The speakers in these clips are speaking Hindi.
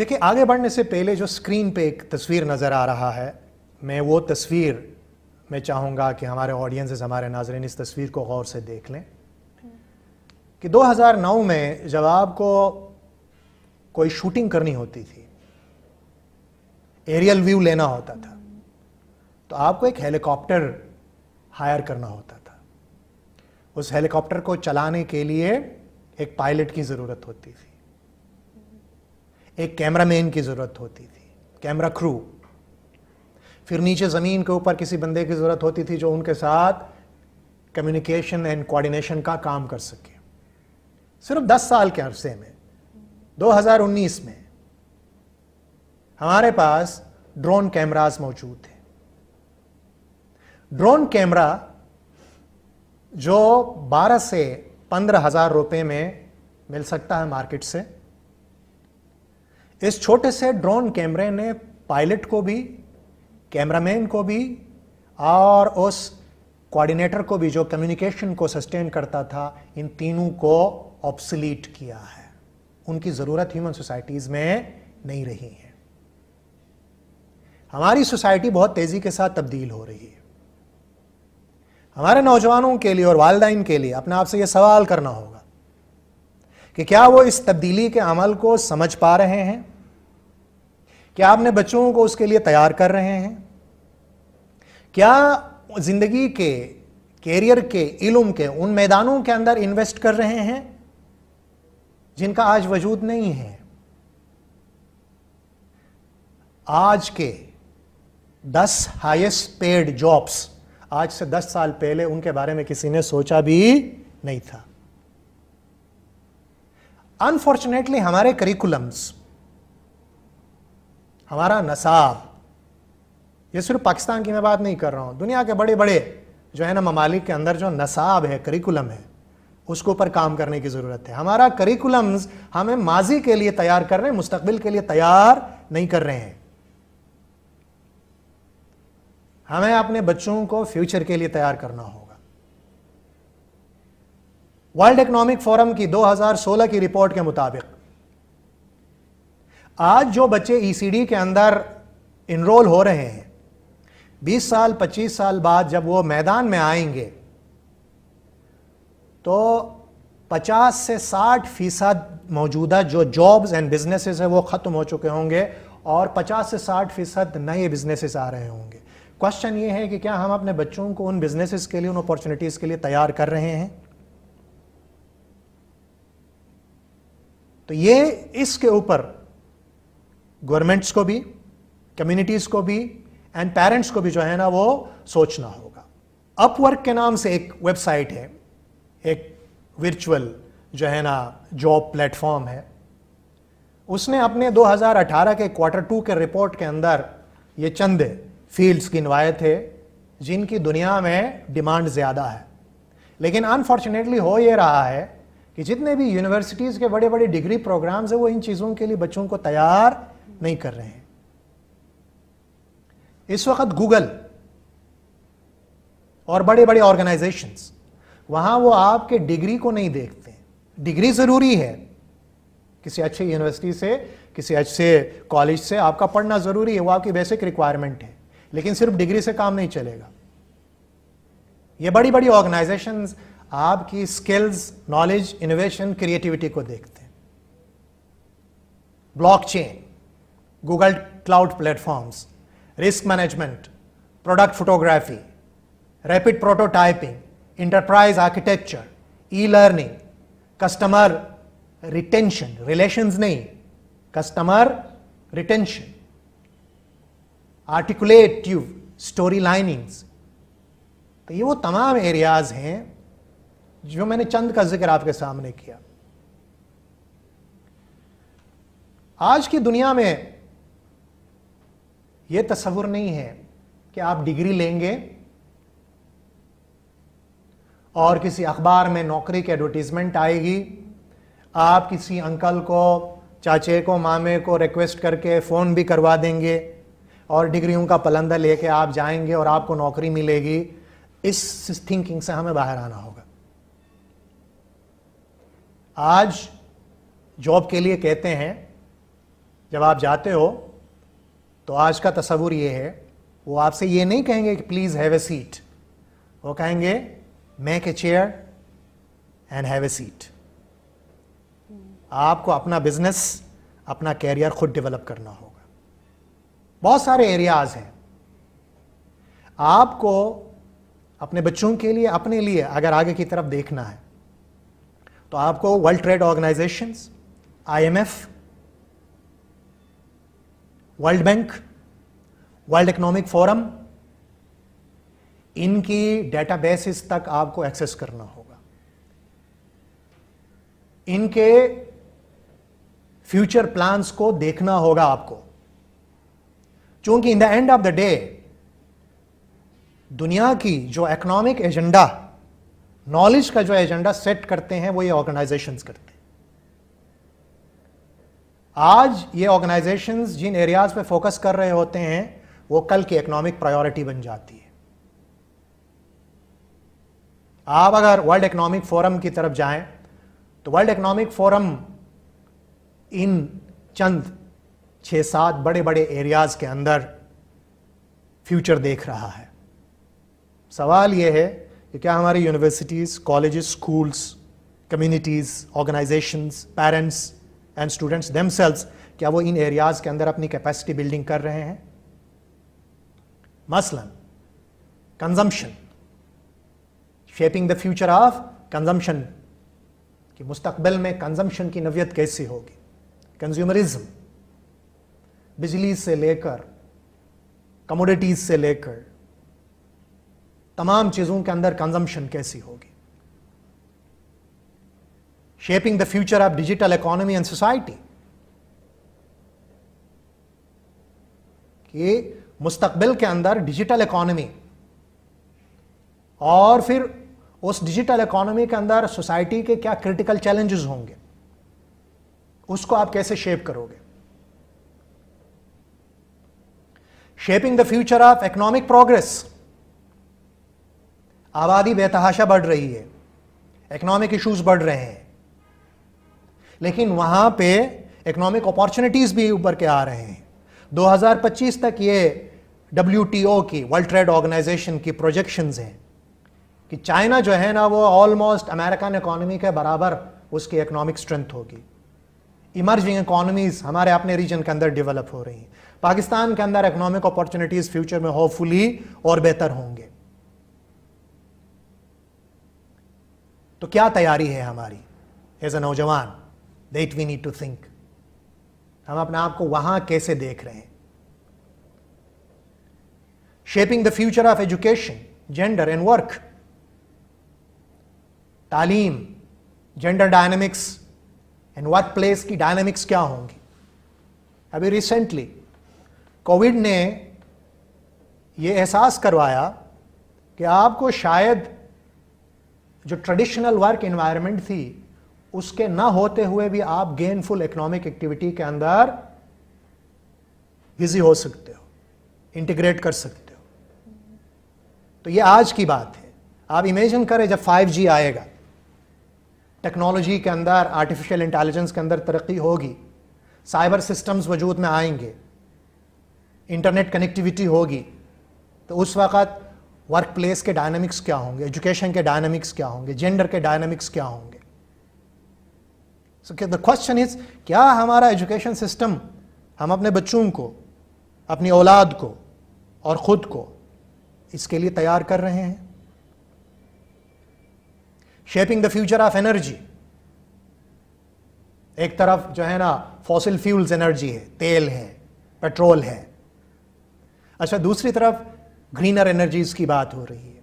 देखिए, आगे बढ़ने से पहले जो स्क्रीन पे एक तस्वीर नज़र आ रहा है, मैं वो तस्वीर मैं चाहूँगा कि हमारे ऑडियंसेस, हमारे नाज़रीन इस तस्वीर को गौर से देख लें कि 2009 में जब आपको कोई शूटिंग करनी होती थी, एरियल व्यू लेना होता था, तो आपको एक हेलीकॉप्टर हायर करना होता था। उस हेलीकॉप्टर को चलाने के लिए एक पायलट की ज़रूरत होती थी, एक कैमरामैन की ज़रूरत होती थी, कैमरा क्रू। फिर नीचे ज़मीन के ऊपर किसी बंदे की ज़रूरत होती थी जो उनके साथ कम्युनिकेशन एंड कोऑर्डिनेशन का काम कर सके। सिर्फ 10 साल के अरसे में 2019 में हमारे पास ड्रोन कैमरास मौजूद थे। ड्रोन कैमरा जो 12 से 15 हज़ार रुपए में मिल सकता है मार्केट से, इस छोटे से ड्रोन कैमरे ने पायलट को भी, कैमरामैन को भी और उस कोऑर्डिनेटर को भी जो कम्युनिकेशन को सस्टेन करता था, इन तीनों को ऑब्सोलीट किया है। उनकी ज़रूरत ह्यूमन सोसाइटीज़ में नहीं रही है। हमारी सोसाइटी बहुत तेज़ी के साथ तब्दील हो रही है। हमारे नौजवानों के लिए और वालिदैन के लिए अपने आप से यह सवाल करना होगा कि क्या वो इस तब्दीली के अमल को समझ पा रहे हैं? क्या अपने बच्चों को उसके लिए तैयार कर रहे हैं? क्या जिंदगी के, कैरियर के, इल्म के उन मैदानों के अंदर इन्वेस्ट कर रहे हैं जिनका आज वजूद नहीं है? आज के 10 हाईएस्ट पेड जॉब्स आज से 10 साल पहले उनके बारे में किसी ने सोचा भी नहीं था। अनफॉर्चुनेटली हमारे करिकुलम्स, हमारा नसाब, ये सिर्फ पाकिस्तान की मैं बात नहीं कर रहा हूं, दुनिया के बड़े बड़े जो है ना ममालिक के अंदर जो नसाब है, करिकुलम है, उसके ऊपर काम करने की ज़रूरत है। हमारा करिकुलम्स हमें माजी के लिए तैयार कर रहे हैं, मुस्तकबिल के लिए तैयार नहीं कर रहे हैं। हमें अपने बच्चों को फ्यूचर के लिए तैयार करना होगा। वर्ल्ड इकोनॉमिक फोरम की 2016 की रिपोर्ट के मुताबिक आज जो बच्चे ईसीडी के अंदर इनरोल हो रहे हैं, 20 साल 25 साल बाद जब वो मैदान में आएंगे तो 50 से 60% मौजूदा जो जॉब्स एंड बिजनेसेस है वो खत्म हो चुके होंगे और 50 से 60% नए बिजनेसेस आ रहे होंगे। क्वेश्चन ये है कि क्या हम अपने बच्चों को उन बिजनेसेस के लिए, उन अपॉर्चुनिटीज के लिए तैयार कर रहे हैं? तो ये इसके ऊपर गवर्नमेंट्स को भी, कम्युनिटीज को भी एंड पेरेंट्स को भी जो है ना वो सोचना होगा। अपवर्क के नाम से एक वेबसाइट है, एक वर्चुअल जो है ना जॉब प्लेटफॉर्म है। उसने अपने 2018 के Q2 के रिपोर्ट के अंदर ये चंद फील्ड्स गिनवाए थे जिनकी दुनिया में डिमांड ज़्यादा है। लेकिन अनफॉर्चुनेटली हो ये रहा है कि जितने भी यूनिवर्सिटीज़ के बड़े बड़े डिग्री प्रोग्राम्स हैं वो इन चीज़ों के लिए बच्चों को तैयार नहीं कर रहे हैं। इस वक्त गूगल और बड़े बड़े ऑर्गेनाइजेशंस, वहाँ वो आपके डिग्री को नहीं देखते। डिग्री ज़रूरी है, किसी अच्छी यूनिवर्सिटी से, किसी अच्छे कॉलेज से आपका पढ़ना ज़रूरी है, वो आपकी बेसिक रिक्वायरमेंट है, लेकिन सिर्फ डिग्री से काम नहीं चलेगा। ये बड़ी बड़ी ऑर्गेनाइजेशंस आपकी स्किल्स, नॉलेज, इनोवेशन, क्रिएटिविटी को देखते हैं। Blockchain, Google cloud platforms, risk management, product photography, rapid prototyping, enterprise architecture, e learning, customer retention, relations नहीं, कस्टमर रिटेंशन, आर्टिकुलेटिव स्टोरी लाइनिंग्स। तो ये वो तमाम एरियाज हैं जो मैंने चंद का जिक्र आपके सामने किया। आज की दुनिया में यह तस्वुर नहीं है कि आप डिग्री लेंगे और किसी अखबार में नौकरी की एडवर्टीजमेंट आएगी, आप किसी अंकल को, चाचे को, मामे को रिक्वेस्ट करके फ़ोन भी करवा देंगे और डिग्रियों का पलंदा लेके आप जाएंगे और आपको नौकरी मिलेगी। इस थिंकिंग से हमें बाहर आना होगा। आज जॉब के लिए कहते हैं जब आप जाते हो तो आज का तस्वुर ये है, वो आपसे ये नहीं कहेंगे कि प्लीज़ हैव ए सीट, वो कहेंगे make a chair and have a seat. आपको अपना बिजनेस, अपना कैरियर खुद डेवलप करना होगा। बहुत सारे एरियाज हैं। आपको अपने बच्चों के लिए, अपने लिए अगर आगे की तरफ देखना है तो आपको world trade organisations, IMF, world bank, world economic forum, इनकी डेटाबेसिस तक आपको एक्सेस करना होगा। इनके फ्यूचर प्लान्स को देखना होगा आपको, क्योंकि in the end of the day दुनिया की जो इकोनॉमिक एजेंडा, नॉलेज का जो एजेंडा सेट करते हैं वो ये ऑर्गेनाइजेशंस करते हैं। आज ये ऑर्गेनाइजेशंस जिन एरियाज पे फोकस कर रहे होते हैं वो कल की इकोनॉमिक प्रायोरिटी बन जाती है। आप अगर वर्ल्ड इकोनॉमिक फोरम की तरफ जाएं तो वर्ल्ड इकोनॉमिक फोरम इन चंद 6-7 बड़े बड़े एरियाज के अंदर फ्यूचर देख रहा है। सवाल यह है कि क्या हमारी universities, colleges, schools, communities, organisations, parents and students themselves, क्या वो इन एरियाज के अंदर अपनी कैपेसिटी बिल्डिंग कर रहे हैं? मसलन consumption, shaping the future of consumption, कि मुस्तकबिल में कंजम्पशन की नवियत कैसी होगी। कंज्यूमरिज्म, बिजली से लेकर कमोडिटीज से लेकर तमाम चीजों के अंदर कंजम्पशन कैसी होगी। Shaping the future of digital economy and society, कि मुस्तकबिल के अंदर डिजिटल इकोनॉमी और फिर उस डिजिटल इकोनॉमी के अंदर सोसाइटी के क्या क्रिटिकल चैलेंजेस होंगे, उसको आप कैसे शेप करोगे। Shaping the future of economic progress, आबादी बेतहाशा बढ़ रही है, इकोनॉमिक इश्यूज बढ़ रहे हैं, लेकिन वहां पे इकोनॉमिक अपॉर्चुनिटीज भी उभर के आ रहे हैं। 2025 तक ये WTO की, वर्ल्ड ट्रेड ऑर्गेनाइजेशन की प्रोजेक्शंस हैं कि चाइना जो है ना वो ऑलमोस्ट अमेरिकन इकोनॉमी के बराबर उसकी इकोनॉमिक स्ट्रेंथ होगी। इमर्जिंग इकोनॉमीज हमारे अपने रीजन के अंदर डेवलप हो रही हैं। पाकिस्तान के अंदर इकोनॉमिक अपॉर्चुनिटीज फ्यूचर में होपफुली और बेहतर होंगे। तो क्या तैयारी है हमारी एज अ नौजवान? That we need to think. हम अपने आप को वहां कैसे देख रहे हैं? Shaping the future of education, gender and work, तालीम, gender dynamics and work place की डायनेमिक्स क्या होंगी। अभी रिसेंटली कोविड ने यह एहसास करवाया कि आपको शायद जो ट्रेडिशनल वर्क एनवायरनमेंट थी उसके ना होते हुए भी आप गेनफुल इकोनॉमिक एक्टिविटी के अंदर बिजी हो सकते हो, इंटीग्रेट कर सकते हो। तो ये आज की बात है। आप इमेजिन करें जब 5G आएगा, टेक्नोलॉजी के अंदर, आर्टिफिशियल इंटेलिजेंस के अंदर तरक्की होगी, साइबर सिस्टम्स वजूद में आएंगे, इंटरनेट कनेक्टिविटी होगी, तो उस वक़्त वर्क प्लेस के डायनामिक्स क्या होंगे, एजुकेशन के डायनामिक्स क्या होंगे, जेंडर के डायनामिक्स क्या होंगे। सो द क्वेश्चन इज, क्या हमारा एजुकेशन सिस्टम हम अपने बच्चों को, अपनी औलाद को और खुद को इसके लिए तैयार कर रहे हैं? Shaping the future of energy, एक तरफ जो है ना फॉसिल फ्यूल्स एनर्जी है, तेल है, पेट्रोल है, अच्छा दूसरी तरफ ग्रीनर एनर्जीज की बात हो रही है।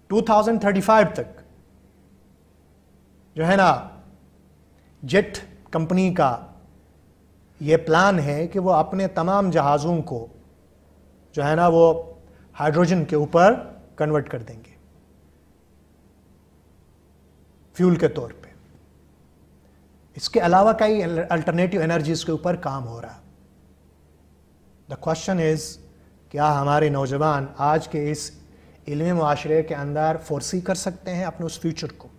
2035 तक जो है ना जेट कंपनी का ये प्लान है कि वो अपने तमाम जहाज़ों को जो है ना वो हाइड्रोजन के ऊपर कन्वर्ट कर देंगे फ्यूल के तौर पे। इसके अलावा कई अल्टरनेटिव एनर्जीज के ऊपर काम हो रहा है। द क्वेश्चन इज, क्या हमारे नौजवान आज के इस इल्मी मुआशरे के अंदर फोरसी कर सकते हैं अपने उस फ्यूचर को?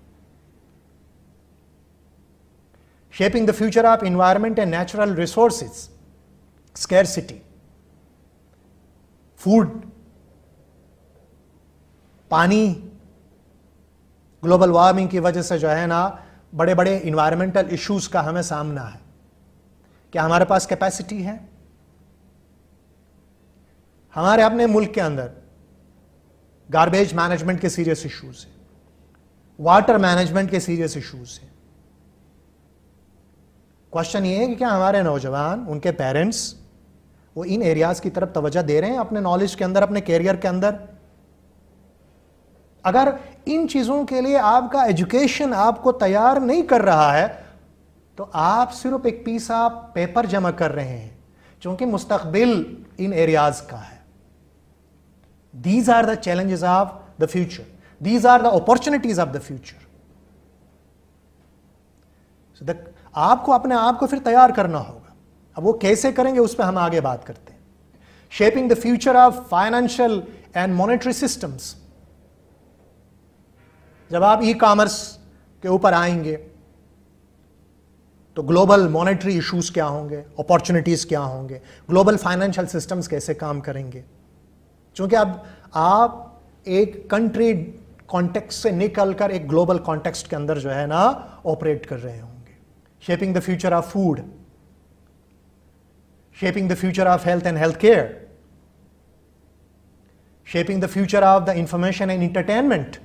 Shaping the future of environment and natural resources, scarcity, food, पानी, ग्लोबल वार्मिंग की वजह से जो है ना बड़े बड़े इन्वायरमेंटल इश्यूज का हमें सामना है। क्या हमारे पास कैपेसिटी है? हमारे अपने मुल्क के अंदर गार्बेज मैनेजमेंट के सीरियस इश्यूज हैं, वाटर मैनेजमेंट के सीरियस इश्यूज हैं। क्वेश्चन ये है कि क्या हमारे नौजवान, उनके पेरेंट्स, वो इन एरियाज की तरफ तवज्जो दे रहे हैं अपने नॉलेज के अंदर, अपने कैरियर के अंदर? अगर इन चीजों के लिए आपका एजुकेशन आपको तैयार नहीं कर रहा है तो आप सिर्फ एक पीस ऑफ पेपर जमा कर रहे हैं, क्योंकि मुस्तकबिल इन एरियाज का है। These are the challenges of the future, these are the opportunities of the future. आपको अपने आप को फिर तैयार करना होगा। अब वो कैसे करेंगे उस पर हम आगे बात करते हैं। Shaping the future of financial and monetary systems. जब आप ई कॉमर्स के ऊपर आएंगे तो ग्लोबल मॉनेटरी इश्यूज क्या होंगे, अपॉर्चुनिटीज क्या होंगे, ग्लोबल फाइनेंशियल सिस्टम्स कैसे काम करेंगे, क्योंकि अब आप एक कंट्री कॉन्टेक्स्ट से निकलकर एक ग्लोबल कॉन्टेक्स्ट के अंदर जो है ना ऑपरेट कर रहे होंगे। Shaping the future of food, shaping the future of health and health care, shaping the future of the information and entertainment.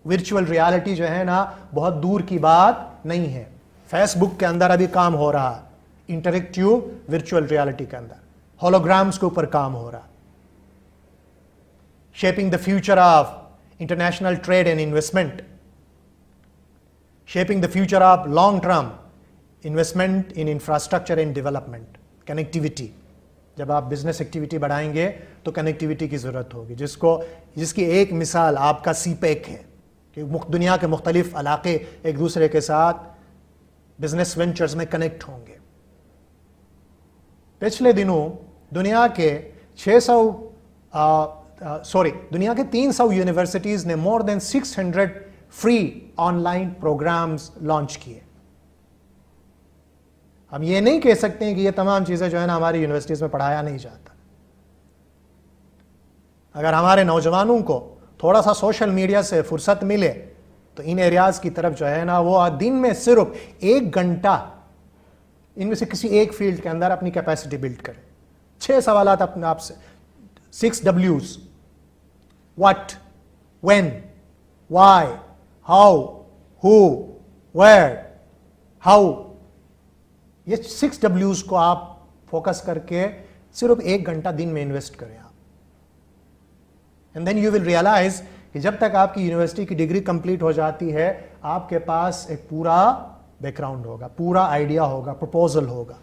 Virtual reality जो है ना बहुत दूर की बात नहीं है। फेसबुक के अंदर अभी काम हो रहा है, इंटरेक्टिव वर्चुअल रियलिटी के अंदर होलोग्राम्स के ऊपर काम हो रहा। Shaping the future of international trade and investment, shaping the future of long term investment in infrastructure and development, connectivity. जब आप बिजनेस एक्टिविटी बढ़ाएंगे तो कनेक्टिविटी की जरूरत होगी, जिसकी एक मिसाल आपका सीपेक है कि दुनिया के मुख्तलिफ इलाके एक दूसरे के साथ बिजनेस वेंचर्स में कनेक्ट होंगे। पिछले दिनों दुनिया के 300 यूनिवर्सिटीज ने more than 600 free online programs launch किए। हम ये नहीं कह सकते हैं कि ये तमाम चीजें जो है ना हमारी यूनिवर्सिटीज में पढ़ाया नहीं जाता। अगर हमारे नौजवानों को थोड़ा सा सोशल मीडिया से फुर्सत मिले तो इन एरियाज की तरफ जो है ना वो दिन में सिर्फ 1 घंटा इनमें से किसी एक फील्ड के अंदर अपनी कैपेसिटी बिल्ड करें। 6 सवालात अपने आप से, 6 W's, what, when, why, how, who, where, how. ये 6 W's को आप फोकस करके सिर्फ 1 घंटा दिन में इन्वेस्ट करें आप। And then you will realise कि जब तक आपकी यूनिवर्सिटी की डिग्री कंप्लीट हो जाती है आपके पास एक पूरा बैकग्राउंड होगा, पूरा आइडिया होगा, प्रपोजल होगा।